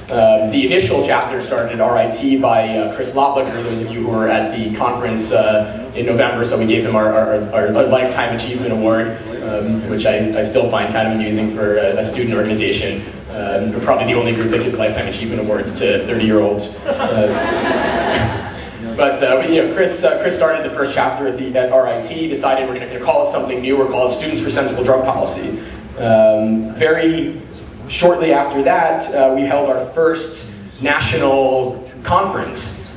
The initial chapter started at RIT by Chris Lotlicker, those of you who were at the conference in November, so we gave him our Lifetime Achievement Award, which I still find kind of amusing for a student organization. We're probably the only group that gives Lifetime Achievement Awards to 30-year-olds. But Chris started the first chapter at RIT, decided we're going to call it something new, or call it Students for Sensible Drug Policy. Very shortly after that, we held our first national conference,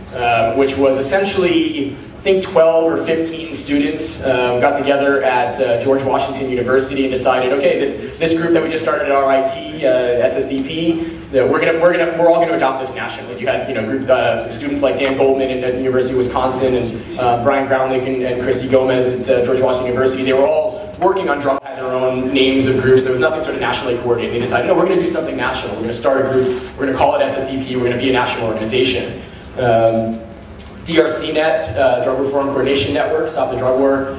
which was essentially, I think 12 or 15 students got together at George Washington University and decided, okay, this group that we just started at RIT, SSDP, that we're all gonna adopt this nationally. You had students like Dan Goldman at the University of Wisconsin, and Brian Groundling and Christy Gomez at George Washington University. They were all working on drug, had their own names of groups. There was nothing sort of nationally coordinated. They decided, no, we're going to do something national. We're going to start a group. We're going to call it SSDP. We're going to be a national organization. DRCnet, Drug Reform Coordination Network, Stop the Drug War,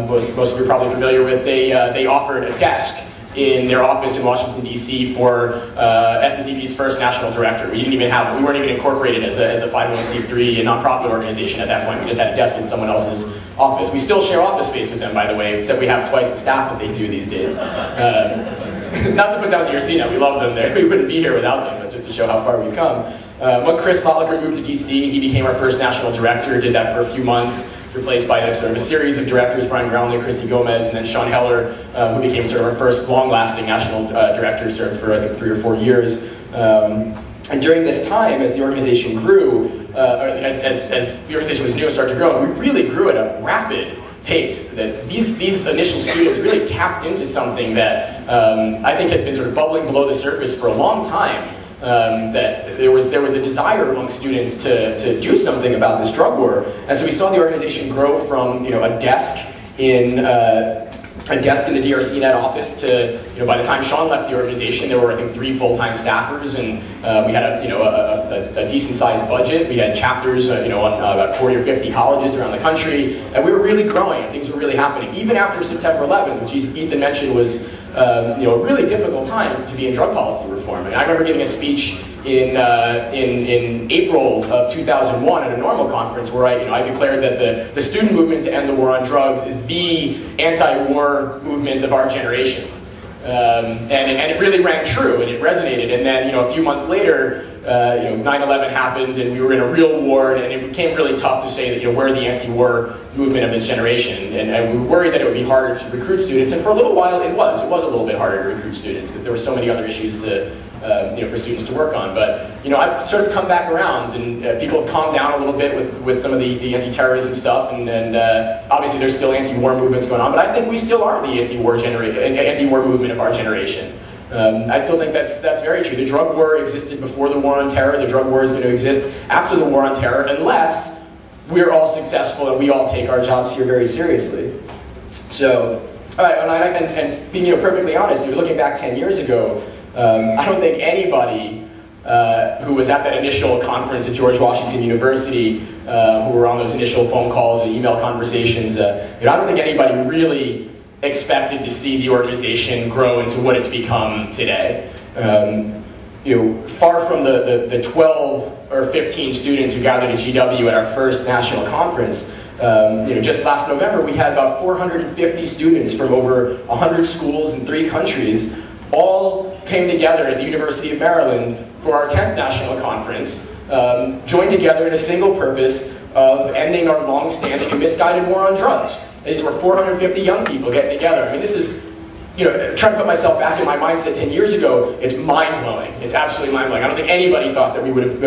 most of you are probably familiar with. They offered a desk in their office in Washington, D.C. for SSDP's first national director. We weren't even incorporated as a 501c3, a nonprofit organization at that point. We just had a desk in someone else's office. We still share office space with them, by the way, except we have twice the staff that they do these days. Not to put down DRCnet, we love them there. We wouldn't be here without them, but just to show how far we've come. When Chris Lotlicker moved to D.C., he became our first national director, did that for a few months, replaced by this sort of a series of directors, Brian Groundling, Christy Gomez, and then Sean Heller, who became sort of our first long-lasting national director, served for I think 3 or 4 years. And during this time, as the organization grew, as the organization was new and started to grow, we really grew at a rapid pace. That these initial students really tapped into something that I think had been sort of bubbling below the surface for a long time. That there was a desire among students to do something about this drug war, and so we saw the organization grow from a desk in the DRCnet office to by the time Sean left the organization, there were I think 3 full-time staffers, and we had a decent-sized budget. We had chapters on about 40 or 50 colleges around the country, and we were really growing. And things were really happening, even after September 11th, which Ethan mentioned was a really difficult time to be in drug policy reform. And I remember giving a speech in April of 2001 at a NORML conference where I declared that the student movement to end the war on drugs is the anti-war movement of our generation. And it really rang true, and it resonated. And then a few months later, 9/11 happened, and we were in a real war, and it became really tough to say that we're the anti-war movement of this generation. And we were worried that it would be harder to recruit students, and for a little while it was a little bit harder to recruit students because there were so many other issues for students to work on. But I've sort of come back around, and people have calmed down a little bit with some of the anti-terrorism stuff, and obviously there's still anti-war movements going on, but I think we still are the anti-war movement of our generation. I still think that's very true. The drug war existed before the war on terror. The drug war is going to exist after the war on terror, unless we're all successful and we all take our jobs here very seriously. So, all right, and being perfectly honest, looking back 10 years ago, I don't think anybody who was at that initial conference at George Washington University, who were on those initial phone calls and email conversations, I don't think anybody really expected to see the organization grow into what it's become today. Far from the 12 or 15 students who gathered at GW at our first national conference, just last November we had about 450 students from over 100 schools in 3 countries all came together at the University of Maryland for our 10th national conference, joined together in a single purpose of ending our long-standing and misguided war on drugs. These were 450 young people getting together. I mean, this is, trying to put myself back in my mindset 10 years ago, it's mind-blowing. It's absolutely mind-blowing. I don't think anybody thought that we would have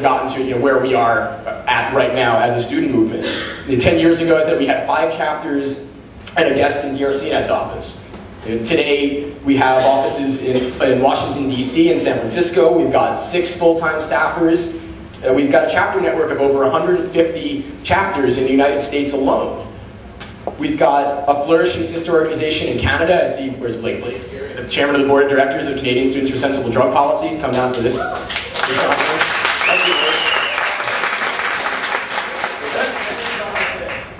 gotten to where we are at right now as a student movement. 10 years ago, I said we had 5 chapters and a desk in DRCnet's office. Today, we have offices in Washington, D.C. and San Francisco. We've got 6 full-time staffers. We've got a chapter network of over 150 chapters in the United States alone. We've got a flourishing sister organization in Canada. I see, where's Blake Blaze here? The chairman of the board of directors of Canadian Students for Sensible Drug Policies. Come down for this conference. Thank you, Blake.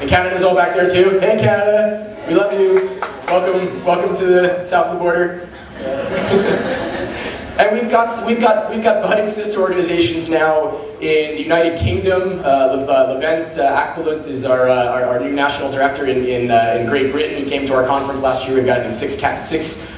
And Canada's all back there too. Hey Canada, we love you. Welcome to the south of the border. And we've got budding sister organizations now in the United Kingdom. Levent Aquilent is our new national director in Great Britain. He came to our conference last year. We've got, I think, six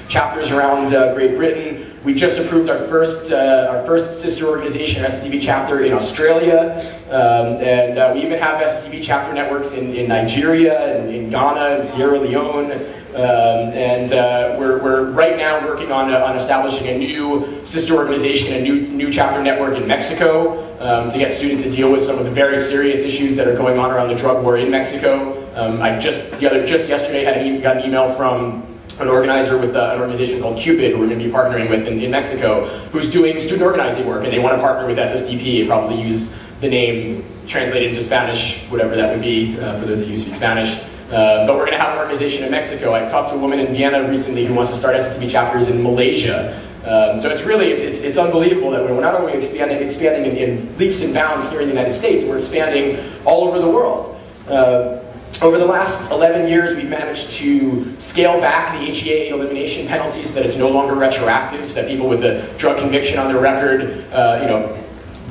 chapters around Great Britain. We just approved our first sister organization, SSDP chapter in Australia, and we even have SSDP chapter networks in Nigeria, in Ghana, and Sierra Leone, and we're right now working on establishing a new sister organization, a new chapter network in Mexico, to get students to deal with some of the very serious issues that are going on around the drug war in Mexico. I just yesterday got an email from an organizer with an organization called Cupid, who we're going to be partnering with in Mexico, who's doing student organizing work, and they want to partner with SSDP and probably use the name translated into Spanish, whatever that would be, for those of you who speak Spanish. But we're going to have an organization in Mexico. I talked to a woman in Vienna recently who wants to start SSDP chapters in Malaysia. So it's unbelievable that we're not only expanding in leaps and bounds here in the United States, we're expanding all over the world. Over the last 11 years, we've managed to scale back the HEA elimination penalty so that it's no longer retroactive, so that people with a drug conviction on their record,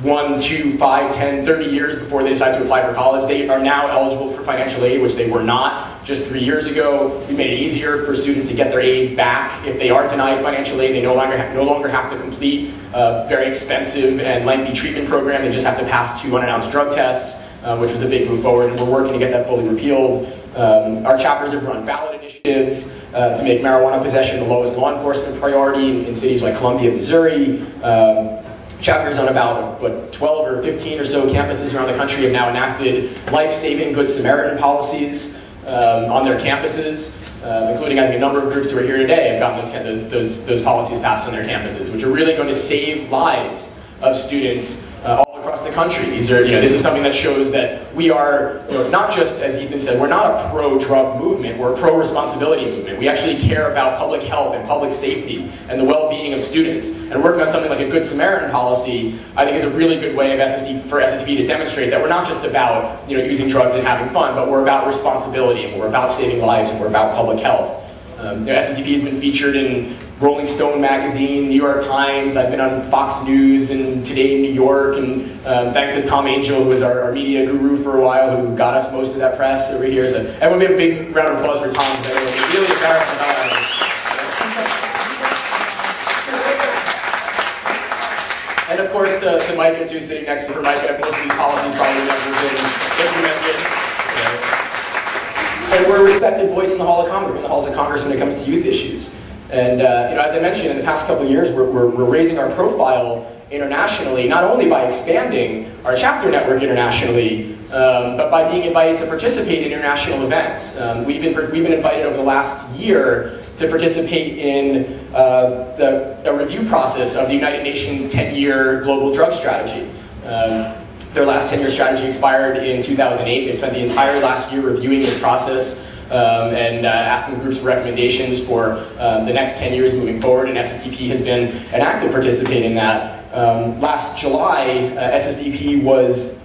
1, 2, 5, 10, 30 years before they decide to apply for college, they are now eligible for financial aid, which they were not just 3 years ago. We made it easier for students to get their aid back. If they are denied financial aid, they no longer have to complete a very expensive and lengthy treatment program. They just have to pass 2 unannounced drug tests, which was a big move forward, and we're working to get that fully repealed. Our chapters have run ballot initiatives to make marijuana possession the lowest law enforcement priority in cities like Columbia, Missouri. Chapters on about 12 or 15 or so campuses around the country have now enacted life-saving Good Samaritan policies on their campuses, including I think a number of groups who are here today have gotten those policies passed on their campuses, which are really going to save lives of students all across the country. This is something that shows that we are not just, as Ethan said, we're not a pro-drug movement, we're a pro-responsibility movement. We actually care about public health and public safety and the well-being of students. And working on something like a Good Samaritan policy, I think, is a really good way for SSDP to demonstrate that we're not just about using drugs and having fun, but we're about responsibility, and we're about saving lives, and we're about public health. SSDP has been featured in Rolling Stone magazine, New York Times. I've been on Fox News and Today in New York, and thanks to Tom Angel, who was our media guru for a while, who got us most of that press over here. So everyone give a big round of applause for Tom. We're really embarrassed about that. And of course to Micah, too, sitting next to Micah. Most of these policies probably never been implemented. And we're a respected voice in the halls of Congress when it comes to youth issues. And as I mentioned, in the past couple of years, we're raising our profile internationally, not only by expanding our chapter network internationally, but by being invited to participate in international events. We've been invited over the last year to participate in a review process of the United Nations 10-year global drug strategy. Their last 10-year strategy expired in 2008. They spent the entire last year reviewing this process and asking groups for recommendations for the next 10 years moving forward, and SSDP has been an active participant in that. Last July, SSDP was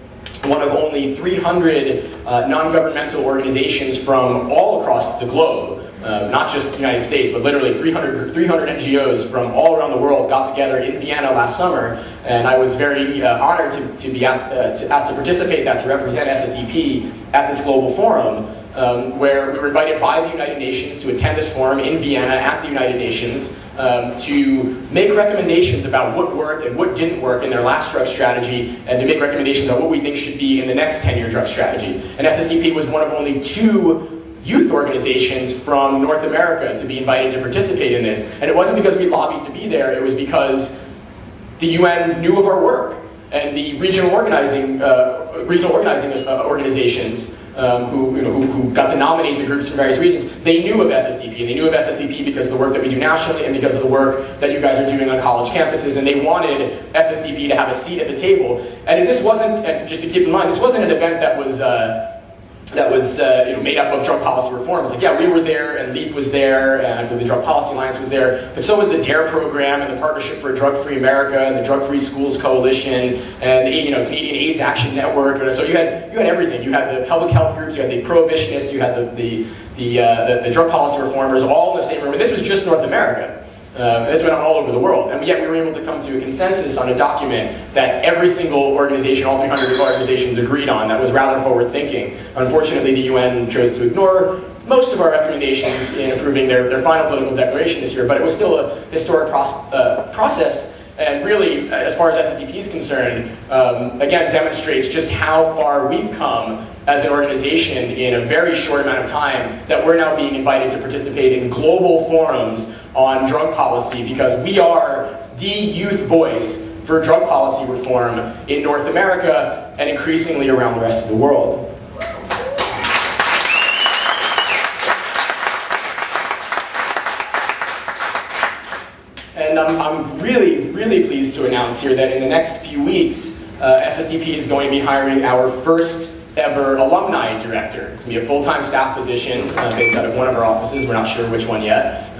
one of only 300 non-governmental organizations from all across the globe, not just the United States, but literally 300 NGOs from all around the world got together in Vienna last summer, and I was very honored to be asked to participate, to represent SSDP at this global forum, where we were invited by the United Nations to attend this forum in Vienna at the United Nations to make recommendations about what worked and what didn't work in their last drug strategy, and to make recommendations on what we think should be in the next 10-year drug strategy. And SSDP was one of only 2 youth organizations from North America to be invited to participate in this. And it wasn't because we lobbied to be there, it was because the UN knew of our work. And the regional organizing organizations who got to nominate the groups from various regions, they knew of SSDP. And they knew of SSDP because of the work that we do nationally and because of the work that you guys are doing on college campuses. And they wanted SSDP to have a seat at the table. And this wasn't, and just to keep in mind, this wasn't an event that was made up of drug policy reform. It's like, yeah, we were there, and LEAP was there, and the Drug Policy Alliance was there, but so was the DARE program, and the Partnership for a Drug-Free America, and the Drug-Free Schools Coalition, and the Canadian AIDS Action Network. So you had everything. You had the public health groups, you had the prohibitionists, you had the drug policy reformers, all in the same room. And this was just North America. This went on all over the world, and yet we were able to come to a consensus on a document that every single organization, all 300 organizations agreed on, that was rather forward-thinking. Unfortunately, the UN chose to ignore most of our recommendations in approving their final political declaration this year, but it was still a historic process, and really, as far as SSDP is concerned, again, demonstrates just how far we've come as an organization in a very short amount of time, that we're now being invited to participate in global forums on drug policy, because we are the youth voice for drug policy reform in North America and increasingly around the rest of the world. And I'm really, really pleased to announce here that in the next few weeks, SSDP is going to be hiring our first ever alumni director. It's going to be a full-time staff position based out of one of our offices. We're not sure which one yet.